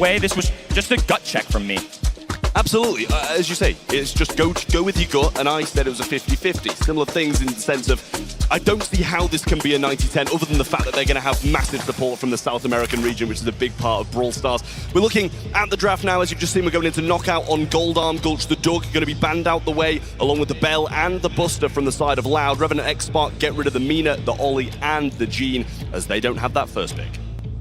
away. This was just a gut check from me. Absolutely. As you say, it's just go with your gut, and I said it was a 50-50. Similar things in the sense of, I don't see how this can be a 90-10 other than the fact that they're going to have massive support from the South American region, which is a big part of Brawl Stars. We're looking at the draft now. As you've just seen, we're going into knockout on Gold Arm. Gulch the Doug going to be banned out the way, along with the Bell and the Buster from the side of Loud. Revenant XSPARK get rid of the Mina, the Ollie, and the Gene, as they don't have that first pick.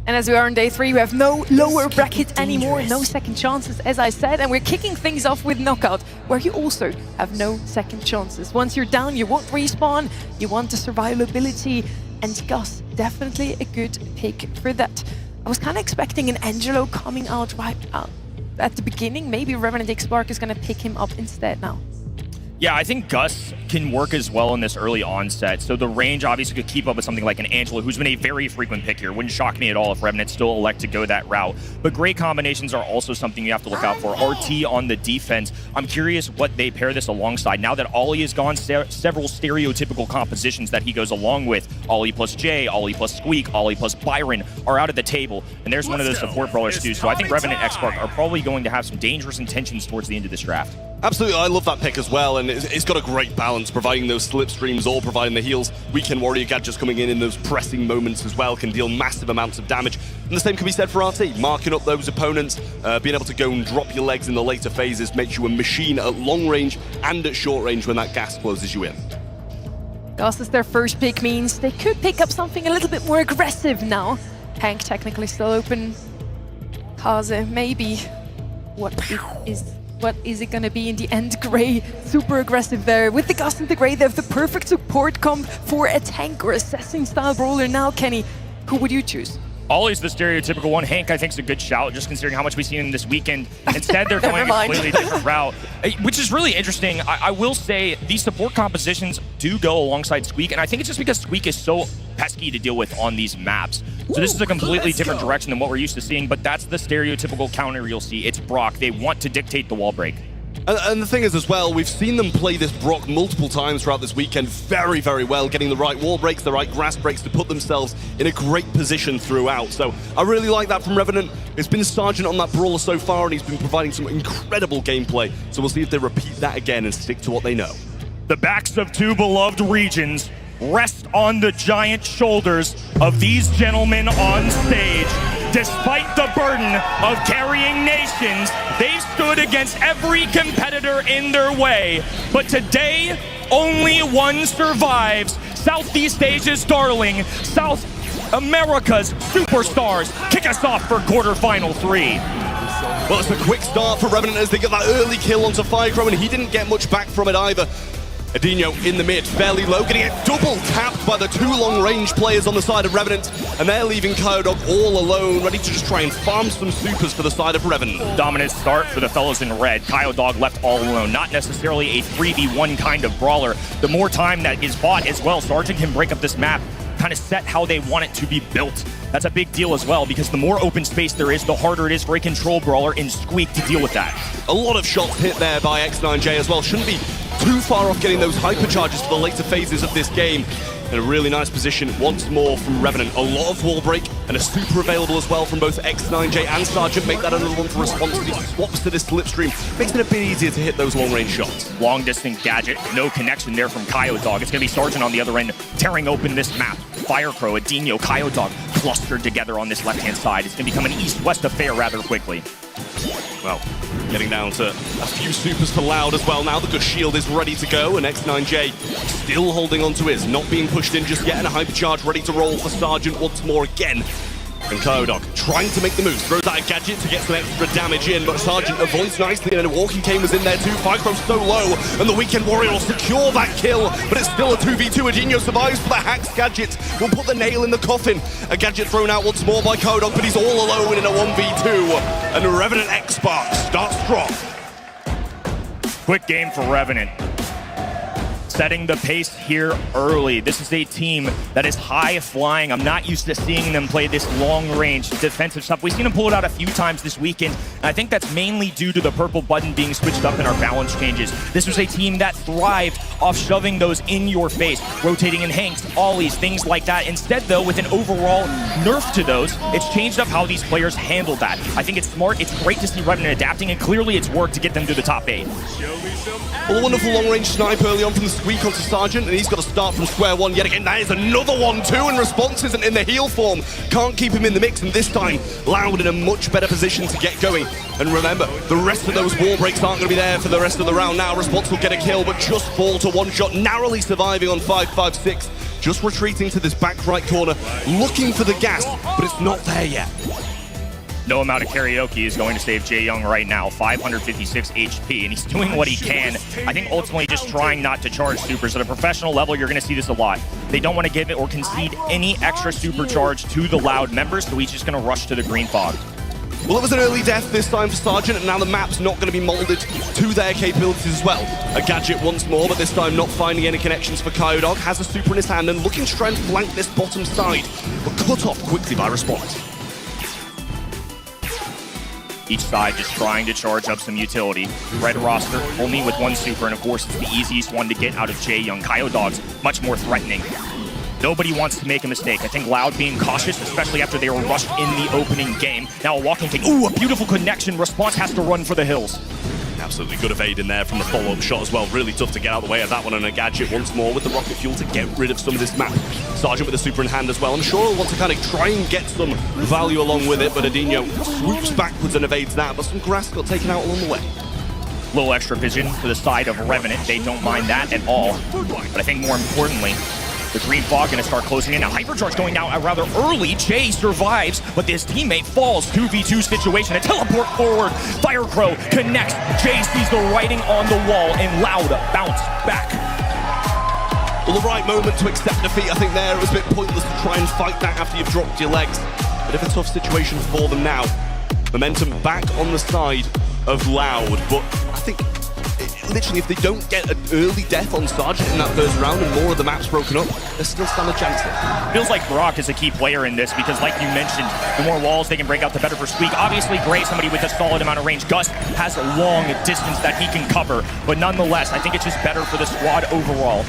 And as we are on day 3, we have no lower bracket anymore, no second chances, as I said, and we're kicking things off with Knockout, where you also have no second chances. Once you're down, you won't respawn, you want the survivability, and Gus, definitely a good pick for that. I was kind of expecting an Angelo coming out right out at the beginning. Maybe Revenant XSPARK is going to pick him up instead now. Yeah, I think Gus can work as well in this early onset. So the range obviously could keep up with something like an Angelo, who's been a very frequent pick here. Wouldn't shock me at all if Revenant still elect to go that route. But great combinations are also something you have to look out for. RT on the defense. I'm curious what they pair this alongside. Now that Ollie is gone, several stereotypical compositions that he goes along with. Ollie plus Jay, Ollie plus Squeak, Ollie plus Byron are out at the table. And there's one of those support brawlers too. So I think Revenant XSPARK are probably going to have some dangerous intentions towards the end of this draft. Absolutely, I love that pick as well, and it's got a great balance, providing those slipstreams, all providing the heals. Weekend Warrior gadgets coming in those pressing moments as well, can deal massive amounts of damage. And the same can be said for RT, marking up those opponents, being able to go and drop your legs in the later phases, makes you a machine at long range and at short range when that gas closes you in. Gus is their first pick, means they could pick up something a little bit more aggressive now. Hank technically still open. Kaze, maybe. What is it going to be in the end? Gray, super aggressive there. With the Gus and the Gray, they have the perfect support comp for a tank or assassin style brawler. Now, Kenny, who would you choose? Ollie's the stereotypical one. Hank, I think, is a good shout, just considering how much we've seen him this weekend. Instead, they're going a completely different route, which is really interesting. I will say these support compositions do go alongside Squeak, and I think it's just because Squeak is so pesky to deal with on these maps. So this is a completely different direction than what we're used to seeing, but that's the stereotypical counter you'll see. It's Brock. They want to dictate the wall break. And the thing is as well, we've seen them play this Brock multiple times throughout this weekend very, very well, getting the right wall breaks, the right grass breaks to put themselves in a great position throughout. So I really like that from Revenant. It's been Sergeant on that brawler so far, and he's been providing some incredible gameplay. So we'll see if they repeat that again and stick to what they know. The backs of two beloved regions rest on the giant shoulders of these gentlemen on stage. Despite the burden of carrying nations, they've stood against every competitor in their way. But today, only one survives. Southeast Asia's darling, South America's superstars. Kick us off for quarterfinal 3. Well, it's a quick start for Revenant as they get that early kill onto Firecrow, and he didn't get much back from it either. Adinho in the mid, fairly low, getting it double tapped by the two long-range players on the side of Revenant, and they're leaving Kyodog all alone, ready to just try and farm some supers for the side of Revenant. Dominant start for the fellows in red. Kyodog left all alone, not necessarily a 3v1 kind of brawler. The more time that is bought as well, Sergeant can break up this map, kind of set how they want it to be built. That's a big deal as well, because the more open space there is, the harder it is for a control brawler in Squeak to deal with that. A lot of shots hit there by X9J as well. Shouldn't be too far off getting those hypercharges for the later phases of this game. In a really nice position once more from Revenant. A lot of wall break and a super available as well from both X9J and Sergeant. Make that another one for response. He swaps to this slipstream. Makes it a bit easier to hit those long range shots. Long distance gadget, no connection there from Kyodog. It's going to be Sergeant on the other end tearing open this map. Firecrow, Adinho, Kyodog clustered together on this left hand side. It's going to become an east-west affair rather quickly. Well, getting down to a few supers for Loud as well. Now the good shield is ready to go, and X9J still holding on to his, not being pushed in just yet, and a hypercharge ready to roll for Sergeant once more again. And Kyodog trying to make the move, throws out a gadget to get some extra damage in, but Sergeant avoids nicely, and a Walking Cane was in there too. Firecrow's so low, and the Weekend Warrior will secure that kill, but it's still a 2v2. Adinho survives for the Hacks gadget, will put the nail in the coffin. A gadget thrown out once more by Kyodog, but he's all alone in a 1v2, and Revenant XSPARK starts strong. Quick game for Revenant. setting the pace here early. This is a team that is high flying. I'm not used to seeing them play this long range defensive stuff. We've seen them pull it out a few times this weekend, and I think that's mainly due to the purple button being switched up in our balance changes. This was a team that thrived off shoving those in your face, rotating in hanks, ollies, things like that. Instead, though, with an overall nerf to those, it's changed up how these players handle that. I think it's smart. It's great to see REVENANT adapting, and clearly it's worked to get them to the top 8. Well, a wonderful long-range snipe early on from the squeak onto Sergeant, and he's got to start from square one yet again. That is another one, too, and Response isn't in the heal form. Can't keep him in the mix, and this time, Loud in a much better position to get going. And remember, the rest of those wall breaks aren't going to be there for the rest of the round. Now Response will get a kill, but just fall to one shot, narrowly surviving on 556. Just retreating to this back right corner, looking for the gas, but it's not there yet. No amount of karaoke is going to save Jae Young right now. 556 HP, and he's doing what he can. I think ultimately just trying not to charge supers. At a professional level, you're going to see this a lot. They don't want to give it or concede any extra supercharge to the Loud members, so he's just going to rush to the green fog. Well, it was an early death this time for Sergeant, and now the map's not going to be molded to their capabilities as well. A gadget once more, but this time not finding any connections for Kyodog. Has a super in his hand and looking to try and flank this bottom side, but cut off quickly by Response. Each side just trying to charge up some utility. Red roster only with one super, and of course it's the easiest one to get out of Jae Young. Kyodog's much more threatening. Nobody wants to make a mistake. I think Loud being cautious, especially after they were rushed in the opening game. Now a walking thing. Ooh, a beautiful connection. Response has to run for the hills. Absolutely good evade in there from the follow-up shot as well. Really tough to get out of the way of that one, and a gadget once more with the rocket fuel to get rid of some of this map. Sergeant with the super in hand as well. I'm sure he'll want to kind of try and get some value along with it, but Adinho swoops backwards and evades that, but some grass got taken out along the way. Little extra vision for the side of REVENANT. They don't mind that at all. But I think more importantly, the green fog going to start closing in. Now Hypercharge going out rather early. Jay survives, but his teammate falls. 2v2 situation. A teleport forward. Firecrow connects. Jay sees the writing on the wall, and Loud bounce back. Well, the right moment to accept defeat, I think there. It was a bit pointless to try and fight that after you've dropped your legs. Bit of a tough situation for them now. Momentum back on the side of Loud, but I think literally if they don't get an early death on Sergeant in that first round and more of the map's broken up, there's still stand a chance there. Feels like Brock is a key player in this because, like you mentioned, the more walls they can break out, the better for Squeak. Obviously, Gray, somebody with a solid amount of range. Gus has a long distance that he can cover, but nonetheless, I think it's just better for the squad overall.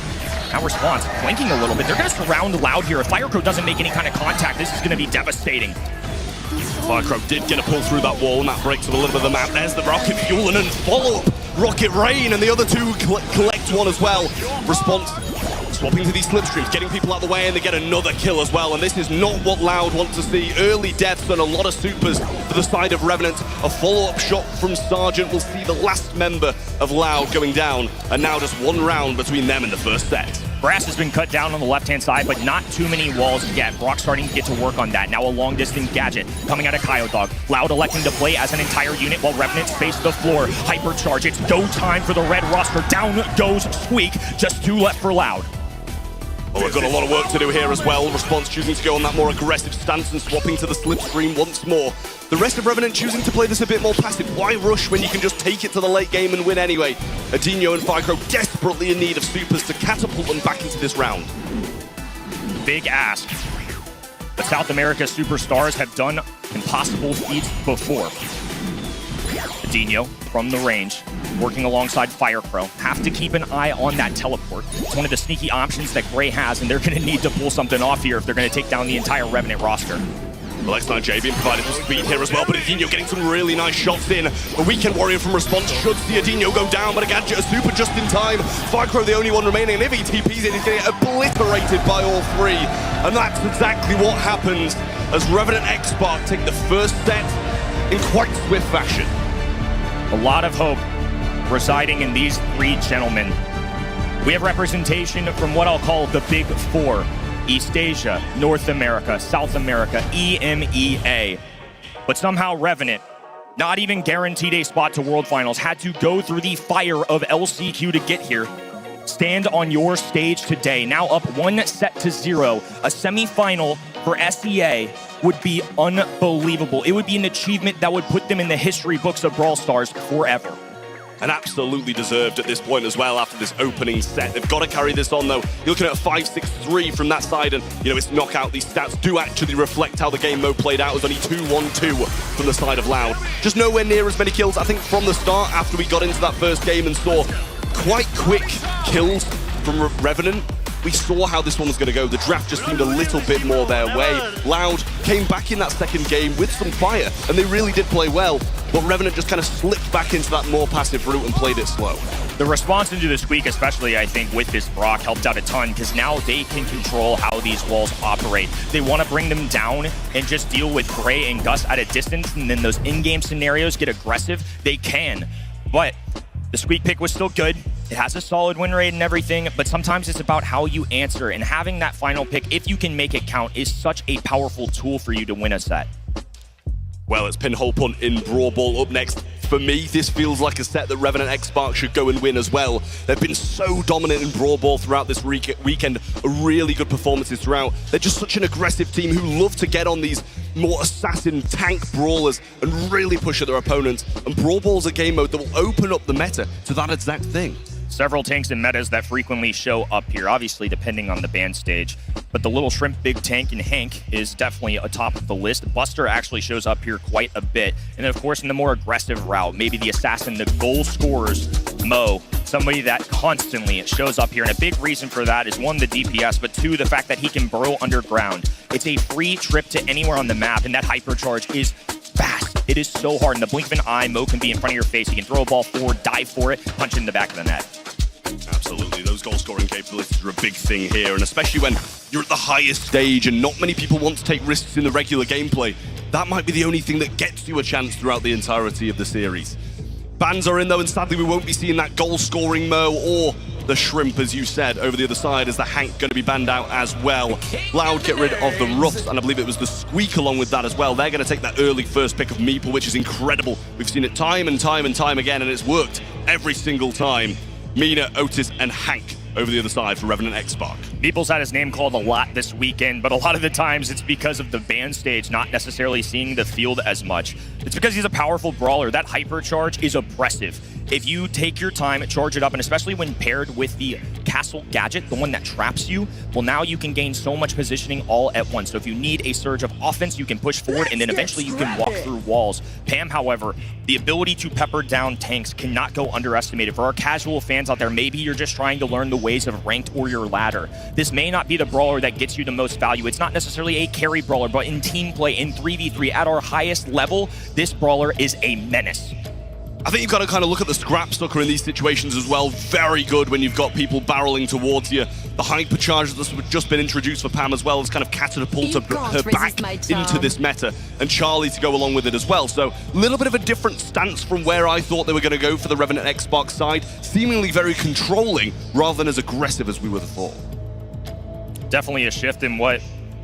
Now Response flanking a little bit. They're going to surround Loud here. If Firecrow doesn't make any kind of contact, this is going to be devastating. Firecrow did get a pull through that wall, and that breaks up a little bit of the map. There's the rocket fuel and then follow-up rocket rain, and the other two collect one as well. Response swapping to these slipstreams, getting people out of the way, and they get another kill as well. And this is not what Loud want to see. Early deaths and a lot of supers for the side of REVENANT. A follow-up shot from Sergeant will see the last member of Loud going down, and now just one round between them in the first set. Grass has been cut down on the left-hand side, but not too many walls yet. Brock starting to get to work on that. Now a long-distance gadget coming out of Kyodog. Loud electing to play as an entire unit while REVENANT space the floor. Hypercharge, it's go time for the red roster. Down goes Squeak, just 2 left for Loud. Oh, we've got a lot of work to do here as well. Response choosing to go on that more aggressive stance and swapping to the slipstream once more. The rest of REVENANT choosing to play this a bit more passive. Why rush when you can just take it to the late game and win anyway? Adinho and Firecrow desperately in need of supers to catapult them back into this round. Big ask. But South America superstars have done impossible feats before. Adinho from the range, working alongside Firecrow. Have to keep an eye on that teleport. It's one of the sneaky options that Gray has, and they're going to need to pull something off here if they're going to take down the entire REVENANT roster. Well, X9J being provided with speed here as well, but Adinho getting some really nice shots in. A Weekend Warrior from Response should see Adinho go down, but a gadget, a super just in time. Firecrow the only one remaining, and if he TPs it, he's getting obliterated by all three. And that's exactly what happens as REVENANT XSPARK take the first set in quite swift fashion. A lot of hope residing in these three gentlemen. We have representation from what I'll call the Big Four. East Asia, North America, South America, EMEA. But somehow REVENANT, not even guaranteed a spot to World Finals, had to go through the fire of LCQ to get here. Stand on your stage today, now up 1-0. A semi-final for SEA would be unbelievable. It would be an achievement that would put them in the history books of Brawl Stars forever. and absolutely deserved at this point as well after this opening set. They've got to carry this on, though. You're looking at a 5-6-3 from that side, and, you know, it's knockout. These stats do actually reflect how the game mode played out. It was only 2-1-2 from the side of Loud. Just nowhere near as many kills, I think, from the start after we got into that first game and saw quite quick kills from Revenant. We saw how this one was going to go. The draft just seemed a little bit more their way. Loud came back in that second game with some fire, and they really did play well. But Revenant just kind of slipped back into that more passive route and played it slow. The response into this week, especially, I think, with this Brock, helped out a ton, because now they can control how these walls operate. They want to bring them down and just deal with Gray and Gus at a distance, and then those in-game scenarios get aggressive. They can. But the Squeak pick was still good. It has a solid win rate and everything, but sometimes it's about how you answer, and having that final pick, if you can make it count, is such a powerful tool for you to win a set. Well, it's Pinhole Punt in Brawl Ball up next. For me, this feels like a set that Revenant XSPARK should go and win as well. They've been so dominant in Brawl Ball throughout this weekend, really good performances throughout. They're just such an aggressive team who love to get on these more assassin tank brawlers and really push at their opponents. And Brawl Ball's a game mode that will open up the meta to that exact thing. Several tanks and metas that frequently show up here, obviously depending on the ban stage. But the Little Shrimp, Big Tank, and Hank is definitely atop of the list. Buster actually shows up here quite a bit. And then, of course, in the more aggressive route, maybe the assassin, the goal scorers, Mo, somebody that constantly shows up here. And a big reason for that is, one, the DPS, but two, the fact that he can burrow underground. It's a free trip to anywhere on the map, and that hypercharge is fast. It is so hard. In the blink of an eye, Mo can be in front of your face. He can throw a ball forward, dive for it, punch in the back of the net. Absolutely, those goal-scoring capabilities are a big thing here, and especially when you're at the highest stage and not many people want to take risks in the regular gameplay, that might be the only thing that gets you a chance throughout the entirety of the series. Bans are in, though, and sadly we won't be seeing that goal-scoring Mo or the Shrimp, as you said, over the other side. Is the Hank going to be banned out as well? Loud get rid of the Ruffs, and I believe it was the Squeak along with that as well. They're going to take that early first pick of Meeple, which is incredible. We've seen it time and time and time again, and it's worked every single time. Mina, Otis, and Hank over the other side for Revenant XSPARK. Meeple's had his name called a lot this weekend, but a lot of the times it's because of the ban stage not necessarily seeing the field as much. It's because he's a powerful brawler. That hypercharge is oppressive. If you take your time, charge it up, and especially when paired with the castle gadget, the one that traps you, well, now you can gain so much positioning all at once. So if you need a surge of offense, you can push forward, and then eventually you can walk through walls. Pam, however, the ability to pepper down tanks cannot go underestimated. For our casual fans out there, maybe you're just trying to learn the ways of ranked or your ladder. This may not be the brawler that gets you the most value. It's not necessarily a carry brawler, but in team play, in 3v3, at our highest level, this brawler is a menace. I think you've got to kind of look at the scrap sucker in these situations as well. Very good when you've got people barreling towards you. The hypercharge that's just been introduced for Pam as well has kind of catapulted her back into this meta, and Charlie to go along with it as well. So a little bit of a different stance from where I thought they were going to go for the Revenant XSPARK side. Seemingly very controlling rather than as aggressive as we would have thought. Definitely a shift in what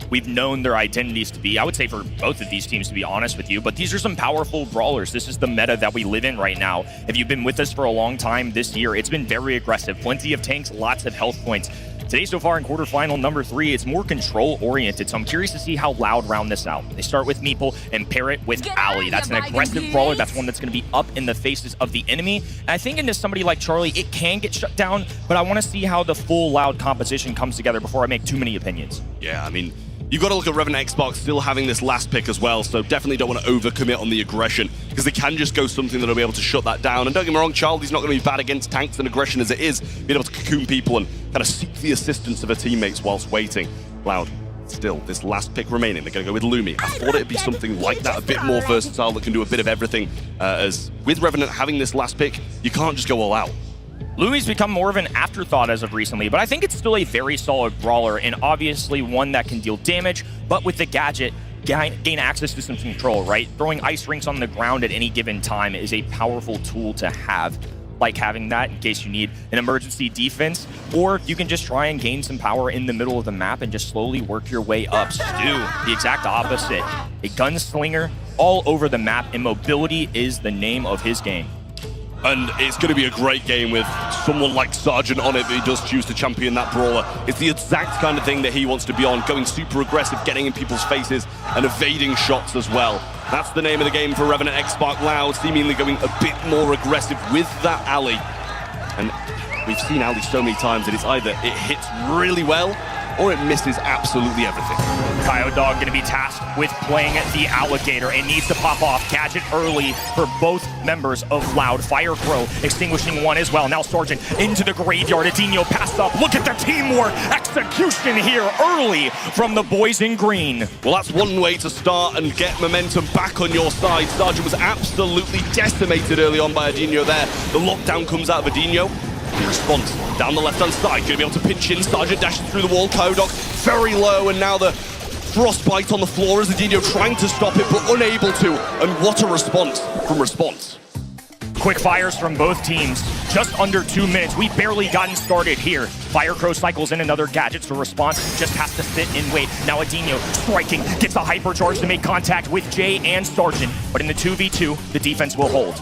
we've known their identities to be. I would say for both of these teams, to be honest with you, but these are some powerful brawlers. This is the meta that we live in right now. If you've been with us for a long time this year, it's been very aggressive. Plenty of tanks, lots of health points. Today, so far in quarterfinal number 3, it's more control-oriented, so I'm curious to see how Loud round this out. They start with Meeple and pair it with Ali. That's an aggressive brawler. That's one that's going to be up in the faces of the enemy. And I think into somebody like Charlie, it can get shut down, but I want to see how the full Loud composition comes together before I make too many opinions. Yeah, I mean, you've got to look at Revenant XSPARK still having this last pick as well, so definitely don't want to overcommit on the aggression, because they can just go something that'll be able to shut that down. And don't get me wrong, Charlie's not going to be bad against tanks and aggression as it is, being able to cocoon people and kind of seek the assistance of her teammates whilst waiting. Loud, still, this last pick remaining, they're going to go with Lumi. I thought it'd be something like that, a bit more versatile, that can do a bit of everything, as with Revenant having this last pick, you can't just go all out. Lumi's become more of an afterthought as of recently, but I think it's still a very solid brawler, and obviously one that can deal damage, but with the gadget, gain access to some control, right? Throwing ice rinks on the ground at any given time is a powerful tool to have, like having that in case you need an emergency defense, or you can just try and gain some power in the middle of the map and just slowly work your way up. Stu, the exact opposite. A gunslinger all over the map, and mobility is the name of his game. And it's going to be a great game with someone like Sergeant on it that he does choose to champion that brawler. It's the exact kind of thing that he wants to be on, going super aggressive, getting in people's faces and evading shots as well. That's the name of the game for Revenant XSPARK Loud, seemingly going a bit more aggressive with that alley. And we've seen alley so many times that it's either it hits really well or it misses absolutely everything. Dog going to be tasked with playing the alligator and needs to pop off gadget early for both members of Loud. Fire Crow extinguishing one as well. Now Sergeant into the graveyard. Adinho passed up. Look at the teamwork. Execution here early from the boys in green. Well, that's one way to start and get momentum back on your side. Sergeant was absolutely decimated early on by Adinho there. The lockdown comes out of Adinho. The response down the left-hand side, going to be able to pinch in. Sergeant dashes through the wall. Kodok very low, and now the frostbite on the floor as Adinho trying to stop it, but unable to. And what a response from Response. Quick fires from both teams. Just under 2 minutes. We barely gotten started here. Firecrow cycles in another gadget, so Response just has to sit and wait. Now Adinho striking, gets a hypercharge to make contact with Jay and Sergeant. But in the 2v2, the defense will hold.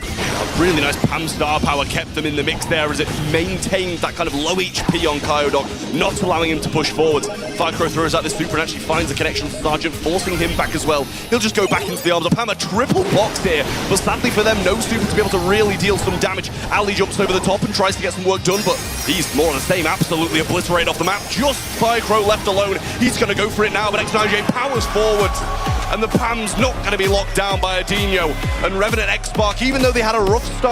A really nice Pam star power kept them in the mix there as it maintained that kind of low HP on Kodok, not allowing him to push forwards. Firecrow throws out the super and actually finds a connection to Sergeant, forcing him back as well. He'll just go back into the arms of Pam. A triple box here, but sadly for them, no super to be able to really deal some damage. Ali jumps over the top and tries to get some work done, but he's more of the same, absolutely obliterated off the map. Just Firecrow left alone. He's going to go for it now, but X9J powers forward. And the Pam's not going to be locked down by Adinho. And Revenant XSPARK, even though they had a rough start,